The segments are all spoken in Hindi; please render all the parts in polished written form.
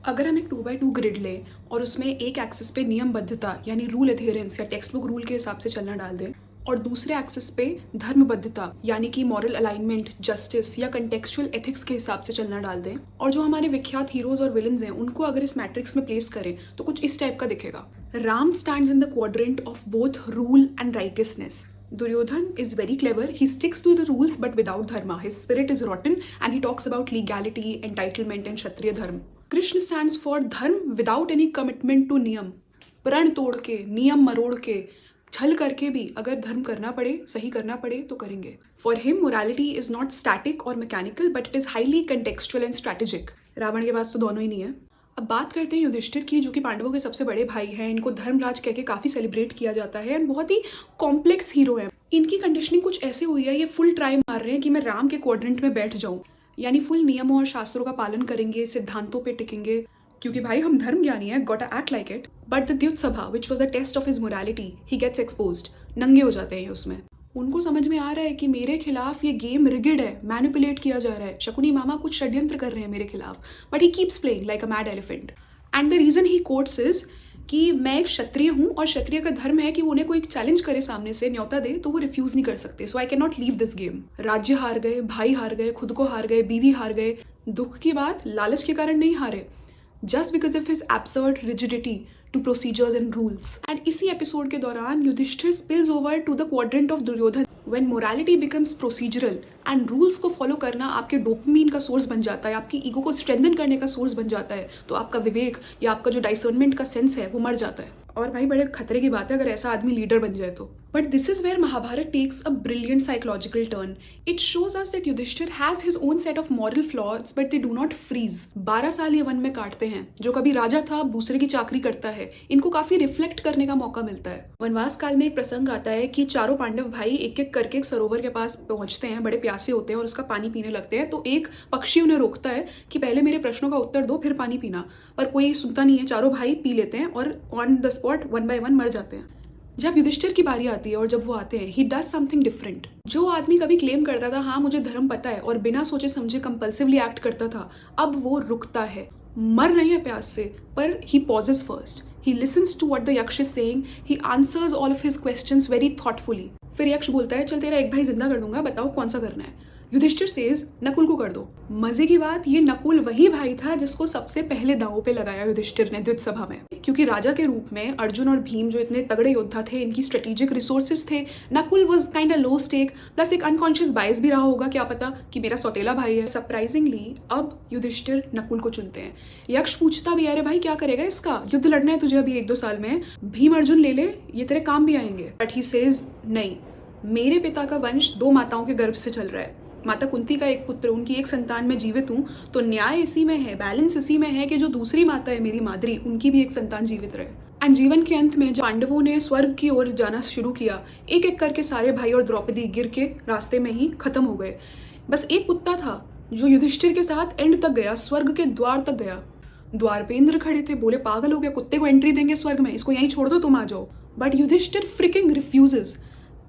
अगर हम एक 2x2 ग्रिड लें और उसमें एक एक्सिस पे नियमबद्धता यानी रूल एडहेरेंस या टेक्स्ट बुक रूल के हिसाब से चलना डाल दें और दूसरे एक्सिस पे धर्मबद्धता यानी कि मॉरल अलाइनमेंट, जस्टिस या कंटेक्चुअल एथिक्स के हिसाब से चलना डाल दें और जो हमारे विख्यात हीरोज और विलन्स हैं उनको अगर इस मैट्रिक्स में प्लेस करें तो कुछ इस टाइप का दिखेगा। Ram stands in the quadrant of both rule and righteousness. Duryodhan is very clever. He sticks to the rules but without dharma. His spirit is rotten and he talks about legality, entitlement and Kshatriya dharma. Krishna stands for dharma without any commitment to niyam. प्रण तोड़ के, नियम मरोड़ के, छल करके भी अगर धर्म करना पड़े, सही करना पड़े तो करेंगे. For him, morality is not static or mechanical, but it is highly contextual and strategic. Ravan के पास तो दोनों ही नहीं है. अब बात करते हैं युधिष्ठिर की, जो कि पांडवों के सबसे बड़े भाई हैं. इनको धर्मराज कह के काफ़ी सेलिब्रेट किया जाता है एंड बहुत ही कॉम्प्लेक्स हीरो है. इनकी कंडीशनिंग कुछ ऐसे हुई है, ये फुल ट्राई मार रहे हैं कि मैं राम के क्वाड्रेंट में बैठ जाऊं, यानी फुल नियमों और शास्त्रों का पालन करेंगे, सिद्धांतों पे टिकेंगे क्योंकि भाई हम धर्म ज्ञानी है, gotta act like it. But the dyut sabha which was the test of his morality, he gets exposed. नंगे हो जाते हैं उसमें. उनको समझ में आ रहा है कि मेरे खिलाफ ये गेम रिगिड है, मैनिपुलेट किया जा रहा है, शकुनी मामा कुछ षड्यंत्र कर रहे हैं मेरे खिलाफ. But he keeps playing like a mad elephant. And the reason he quotes is कि मैं एक क्षत्रिय हूँ और क्षत्रिय का धर्म है कि वो उन्हें कोई चैलेंज करे सामने से, न्योता दे तो वो रिफ्यूज़ नहीं कर सकते. So I can not leave this game. राज्य हार गए, भाई हार गए, खुद को हार गए, बीवी हार गए. दुख की बात लालच के कारण नहीं हारे, just because of his absurd rigidity to procedures and rules. And इसी एपिसोड के दौरान Yudhishthir spills over to the quadrant of Duryodhan. When morality becomes procedural and rules को फॉलो करना आपके डोपामीन का सोर्स बन जाता है, आपकी ईगो को स्ट्रेंथन करने का सोर्स बन जाता है, तो आपका विवेक या आपका जो डाइसर्नमेंट का सेंस है वो मर जाता है. और भाई बड़े खतरे की बात है अगर ऐसा आदमी लीडर बन जाए तो. But this is where Mahabharata takes a brilliant psychological turn. It shows us that Yudhishthir has his own set of moral flaws but they do not freeze. 12 साल ये वन में काटते हैं. जो कभी राजा था अब दूसरे की चाकरी करता है. इनको काफी रिफ्लेक्ट करने का मौका मिलता है. वनवास काल में एक प्रसंग आता है कि चारों पांडव भाई एक एक करके एक सरोवर के पास पहुंचते हैं, बड़े प्यासे होते हैं और उसका पानी पीने लगते हैं. तो एक पक्षी उन्हें रोकता है कि पहले मेरे प्रश्नों का उत्तर दो फिर पानी पीना. पर कोई सुनता नहीं है. चारों भाई पी लेते हैं और on the spot one by one मर जाते हैं. जब युधिष्ठिर की बारी आती है और जब वो आते हैं, ही डज समथिंग डिफरेंट. जो आदमी कभी क्लेम करता था हाँ मुझे धर्म पता है और बिना सोचे समझे कंपल्सिवली एक्ट करता था, अब वो रुकता है. मर रहे हैं प्यास से पर he pauses first. He listens to what the Yaksha is saying. He answers all of his questions very thoughtfully. फिर यक्ष बोलता है चल तेरा एक भाई जिंदा कर दूंगा, बताओ कौन सा करना है. युधिष्ठिर सेज नकुल को कर दो. मजे की बात, ये नकुल वही भाई था जिसको सबसे पहले दांव पे लगाया युधिष्ठिर ने द्युत सभा में. क्योंकि राजा के रूप में अर्जुन और भीम जो इतने तगड़े योद्धा थे, इनकी स्ट्रेटेजिक रिसोर्सेज थे. Nakul was kind of low stake, plus एक अनकॉन्शियस बायस भी रहा होगा, क्या पता कि मेरा सौतेला भाई है. सरप्राइजिंगली अब युधिष्ठिर नकुल को चुनते हैं. यक्ष पूछता भी अरे भाई क्या करेगा, इसका युद्ध लड़ना है तुझे अभी 1-2 साल में, भीम अर्जुन ले ले, ये तेरे काम भी आएंगे. बट ही सेज नहीं, मेरे पिता का वंश 2 माताओं के गर्भ से चल रहा है. माता कुंती का एक पुत्र, उनकी एक संतान में जीवित हूँ, तो न्याय इसी में है, बैलेंस इसी में है कि जो दूसरी माता है मेरी माद्री, उनकी भी एक संतान जीवित रहे. एंड जीवन के अंत में जब पांडवों ने स्वर्ग की ओर जाना शुरू किया, एक एक करके सारे भाई और द्रौपदी गिर के रास्ते में ही खत्म हो गए. बस एक कुत्ता था जो युधिष्ठिर के साथ एंड तक गया, स्वर्ग के द्वार तक गया. द्वारपेंद्र खड़े थे, बोले पागल हो गया, कुत्ते को एंट्री देंगे स्वर्ग में, इसको यहीं छोड़ दो, तुम आ जाओ. But Yudhishthir freaking refuses.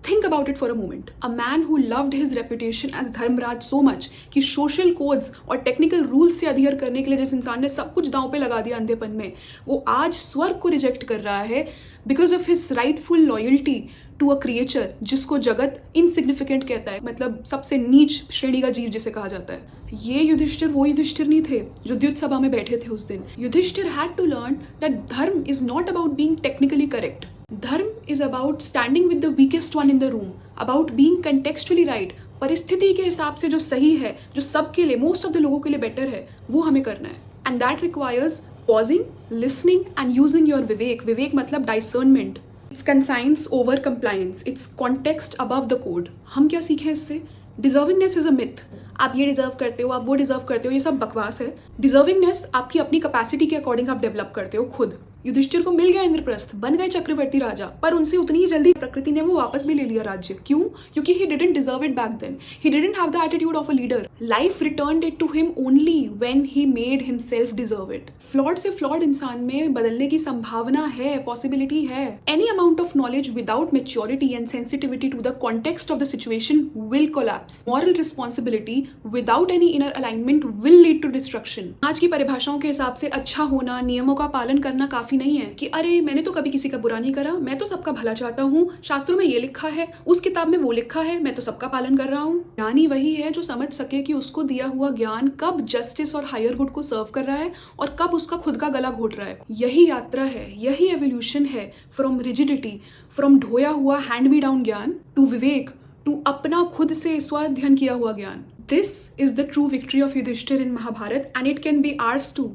Think about it for a moment. A man who loved his reputation as Dharmaraj so much कि सोशल कोड्स और टेक्निकल रूल्स से अधीर करने के लिए जिस इंसान ने सब कुछ दांव पे लगा दिया अंधेपन में, वो आज स्वर्ग को रिजेक्ट कर रहा है because of his rightful loyalty to a creature जिसको जगत इनसिग्निफिकेंट कहता है, मतलब सबसे नीच श्रेणी का जीव जिसे कहा जाता है. ये युधिष्ठिर वो युधिष्ठिर नहीं थे जो द्युत सभा में बैठे थे उस दिन. Yudhishthir had to learn that dharma is not about being technically correct. Dharma is about standing with the weakest one in the room, about being contextually right. परिस्थिति के हिसाब से जो सही है, जो सबके लिए, मोस्ट ऑफ द लोगों के लिए बेटर है, वो हमें करना है. And that requires pausing, listening and using your vivek. विवेक मतलब discernment. It's conscience over compliance. It's context above the code. हम क्या सीखें इससे? Deservingness is a myth. आप ये डिजर्व करते हो, आप वो डिजर्व करते हो, ये सब बकवास है. डिजर्विंगनेस आपकी अपनी कैपेसिटी के अकॉर्डिंग आप डेवलप करते हो खुद. युधिष्ठिर को मिल गया इंद्रप्रस्थ, बन गए चक्रवर्ती राजा, पर उनसे उतनी ही जल्दी प्रकृति ने वो वापस भी ले लिया राज्य। क्यों? क्योंकि he didn't deserve it back then, he didn't have the attitude of a leader. Life returned it to him only when he made himself deserve it. Flawed से फ्लॉड इंसान में बदलने की संभावना है, पॉसिबिलिटी है। Any amount of knowledge without maturity and sensitivity to the context of the situation will collapse. Moral responsibility without any inner alignment will lead to destruction. आज की परिभाषाओं के हिसाब से अच्छा होना, नियमों का पालन करना काफी नहीं है कि अरे मैंने तो कभी किसी का बुरा नहीं करा, मैं तो सबका भला चाहता हूँ, शास्त्रों में ये लिखा है, उस किताब में वो लिखा है, मैं तो सबका पालन कर रहा हूँ। ज्ञानी वही है जो समझ सके कि उसको दिया हुआ ज्ञान कब जस्टिस और हायर गुड को सर्व कर रहा है और कब उसका खुद का गला घोट रहा है। यही यात्रा है, यही एवोल्यूशन है, फ्रॉम रिजिडिटी, फ्रॉम ढोया हुआ हैंड मी डाउन ज्ञान टू विवेक, टू अपना खुद से स्वाध्ययन किया हुआ ज्ञान। This is the true victory of Yudhishthir in Mahabharata and it can be ours to.